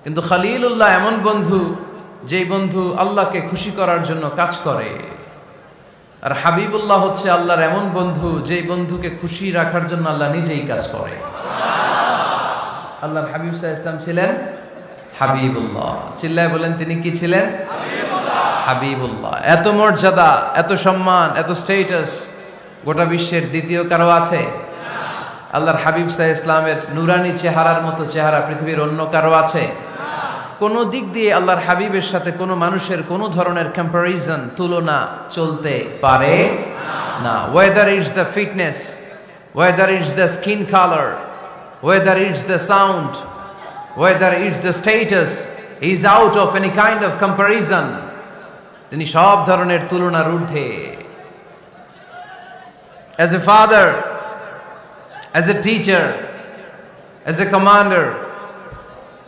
কিন্তু খলিলুল্লাহ এমন বন্ধু, যেই বন্ধু আল্লাহকে খুশি করার জন্য কাজ করে। আর হাবিবুল্লাহ হচ্ছে আল্লাহর এমন বন্ধু, যেই বন্ধুকে খুশি রাখার জন্য আল্লাহ নিজেই কাজ করে। আল্লাহর হাবিব সাল্লাল্লাহু আলাইহি ওয়াসাল্লাম ছিলেন হাবিবুল্লাহ। চিল্লায় বলেন, তিনি কি ছিলেন? হাবিবুল্লাহ। এত মর্যাদা, এত সম্মান, এত স্ট্যাটাস গোটা বিশ্বের দ্বিতীয় কারো আছে? আল্লাহর হাবিব সাল্লাল্লাহু আলাইহি ওয়াসাল্লামের নুরানি চেহারার মতো চেহারা পৃথিবীর অন্য কারো আছে? কোন দিক দিয়ে আল্লাহর হাবিবের সাথে কোনো মানুষের কোনো ধরনের কম্প্যারিজন, তুলনা চলতে পারে না। Whether it's the fitness, whether it's the skin colour, whether it's the sound, whether it's the status, is out of any kind of comparison. তিনি সব ধরনের তুলনার ঊর্ধ্বে। As a father, as a teacher, as a commander,